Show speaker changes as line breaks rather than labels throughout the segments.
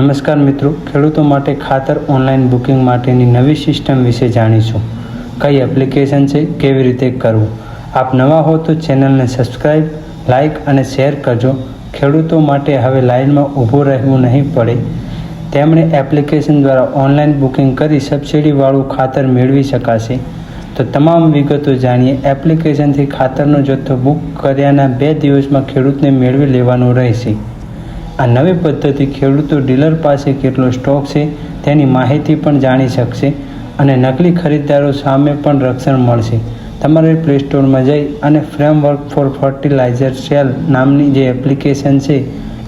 નમસ્કાર મિત્રો, ખેડૂતો માટે ખાતર ઓનલાઈન બુકિંગ માટેની નવી સિસ્ટમ વિશે જાણીશું. કઈ એપ્લિકેશન છે, કેવી રીતે કરવું. આપ નવા હો તો ચેનલને સબસ્ક્રાઈબ, લાઇક અને શેર કરજો. ખેડૂતો માટે હવે લાઇનમાં ઊભું રહેવું નહીં પડે. તેમણે એપ્લિકેશન દ્વારા ઓનલાઈન બુકિંગ કરી સબસિડીવાળું ખાતર મેળવી શકાશે. તો તમામ વિગતો જાણીએ. એપ્લિકેશનથી ખાતરનો જથ્થો બુક કર્યાના 2 દિવસમાં ખેડૂતને મેળવી લેવાનો રહેશે. આ નવી પદ્ધતિ ખેડૂતો ડીલર પાસે કેટલો સ્ટોક છે તેની માહિતી પણ જાણી શકશે અને નકલી ખરીદદારો સામે પણ રક્ષણ મળશે. તમારે પ્લે સ્ટોરમાં જઈ અને ફ્રેમવર્ક ફોર ફર્ટિલાઇઝર સેલ નામની જે એપ્લિકેશન છે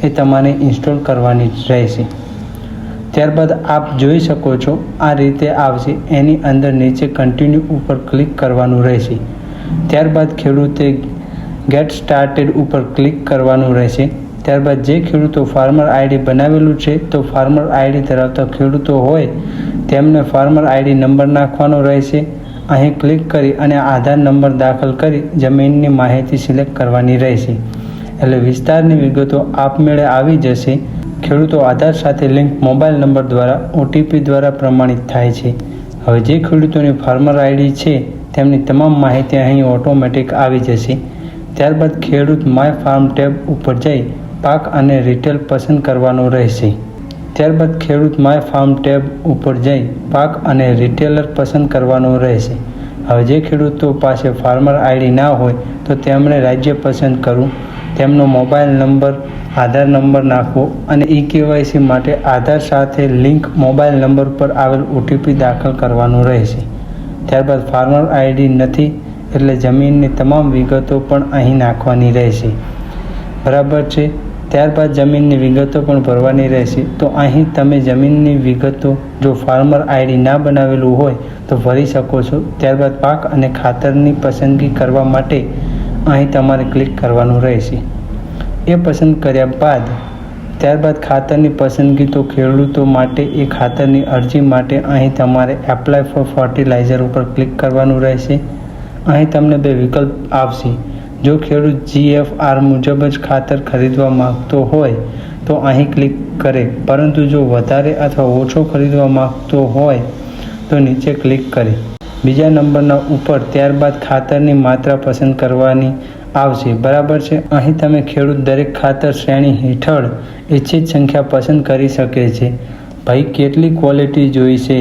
એ તમારે ઇન્સ્ટોલ કરવાની રહેશે. ત્યારબાદ આપ જોઈ શકો છો આ રીતે આવશે. એની અંદર નીચે કન્ટિન્યુ ઉપર ક્લિક કરવાનું રહેશે. ત્યારબાદ ખેડૂતે ગેટ સ્ટાર્ટેડ ઉપર ક્લિક કરવાનું રહેશે. ત્યારબાદ જે ખેડૂતો ફાર્મર આઈડી બનાવેલું છે તો ફાર્મર આઈડી ધરાવતા ખેડૂતો હોય તેમને ફાર્મર આઈડી નંબર નાખવાનો રહેશે. અહીં ક્લિક કરી અને આધાર નંબર દાખલ કરી જમીનની માહિતી સિલેક્ટ કરવાની રહેશે. એટલે વિસ્તારની વિગતો આપમેળે આવી જશે. ખેડૂતો આધાર સાથે લિંક મોબાઈલ નંબર દ્વારા OTP દ્વારા પ્રમાણિત થાય છે. હવે જે ખેડૂતોની ફાર્મર આઈડી છે તેમની તમામ માહિતી અહીં ઓટોમેટિક આવી જશે. ત્યારબાદ ખેડૂત માય ફાર્મ ટેબ ઉપર જઈ પાક અને રિટેલ પસંદ કરવાનો રહેશે. ત્યારબાદ ખેડૂત માય ફાર્મ ટેબ ઉપર જઈ પાક અને રિટેલર પસંદ કરવાનો રહેશે. હવે જે ખેડૂતો પાસે ફાર્મર આઈડી ના હોય તો તેમણે રાજ્ય પસંદ કરવું, તેમનો મોબાઈલ નંબર, આધાર નંબર નાખવો અને eKYC માટે આધાર સાથે લિંક મોબાઈલ નંબર પર આવેલ OTP દાખલ કરવાનું રહેશે. ત્યારબાદ ફાર્મર આઈડી નથી એટલે જમીનની તમામ વિગતો પણ અહીં નાખવાની રહેશે. બરાબર છે. ત્યારબાદ જમીનની વિગતો પણ ભરવાની રહેશે. તો અહીં તમે જમીનની વિગતો જો ફાર્મર આઈડી ના બનાવેલું હોય તો ભરી શકો છો. ત્યારબાદ પાક અને ખાતરની પસંદગી કરવા માટે અહીં તમારે ક્લિક કરવાનું રહેશે. એ પસંદ કર્યા બાદ ત્યારબાદ ખાતરની પસંદગી તો ખેડૂતો માટે એ ખાતરની અરજી માટે અહીં તમારે એપ્લાય ફોર ફર્ટિલાઇઝર ઉપર ક્લિક કરવાનું રહેશે. અહીં તમને 2 વિકલ્પ આવશે. જો ખેડૂત GFR મુજબ જ ખાતર ખરીદવા માંગતો હોય તો અહીં ક્લિક કરે, પરંતુ જો વધારે અથવા ઓછો ખરીદવા માંગતો હોય તો નીચે ક્લિક કરે બીજા નંબરના ઉપર. ત્યારબાદ ખાતરની માત્રા પસંદ કરવાની આવશે. બરાબર છે. અહીં તમે ખેડૂત દરેક ખાતર શ્રેણી હેઠળ ઇચ્છિત સંખ્યા પસંદ કરી શકે છે. ભાઈ કેટલી ક્વોલિટી જોઈશે.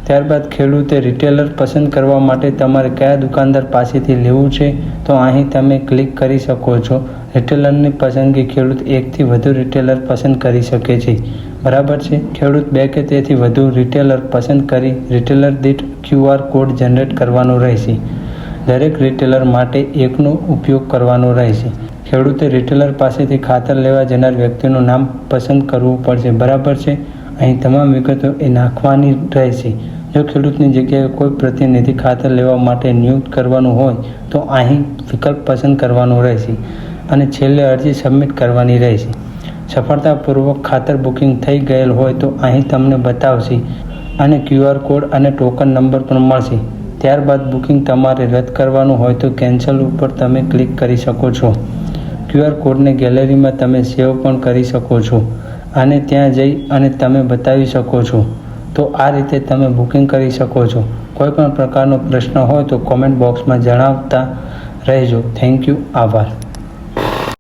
ત્યારબાદ ખેડૂતે રિટેલર પસંદ કરવા માટે તમારે કયા દુકાનદાર પાસેથી લેવું છે તો અહીં તમે ક્લિક કરી શકો છો. રિટેલરની પસંદગી ખેડૂત 1 થી વધુ રિટેલર પસંદ કરી શકે છે. બરાબર છે. ખેડૂત 2 કે તેથી વધુ રિટેલર પસંદ કરી રિટેલર દીઠ QR કોડ જનરેટ કરવાનો રહેશે. દરેક રિટેલર માટે 1નો ઉપયોગ કરવાનો રહેશે. ખેડૂતે રિટેલર પાસેથી ખાતર લેવા જનાર વ્યક્તિનું નામ પસંદ કરવું પડશે. બરાબર છે. અહીં તમામ વિગતો એ નાખવાની રહેશે. જો ખેડૂતની જગ્યાએ કોઈ પ્રતિનિધિ ખાતર લેવા માટે નિયુક્ત કરવાનું હોય તો અહીં વિકલ્પ પસંદ કરવાનો રહેશે અને છેલ્લે અરજી સબમિટ કરવાની રહેશે. સફળતાપૂર્વક ખાતર બુકિંગ થઈ ગયેલ હોય તો અહીં તમને બતાવશે અને QR કોડ અને ટોકન નંબર પણ મળશે. ત્યારબાદ બુકિંગ તમારે રદ કરવાનું હોય તો કેન્સલ ઉપર તમે ક્લિક કરી શકો છો. QR કોડને ગેલેરીમાં તમે સેવ પણ કરી શકો છો અને ત્યાં જઈ અને તમે બતાવી શકો છો. તો આ રીતે તમે બુકિંગ કરી શકો છો. કોઈ પણ પ્રકારનો પ્રશ્ન હોય તો કોમેન્ટ બોક્સમાં જણાવતા રહેજો. Thank you. આભાર.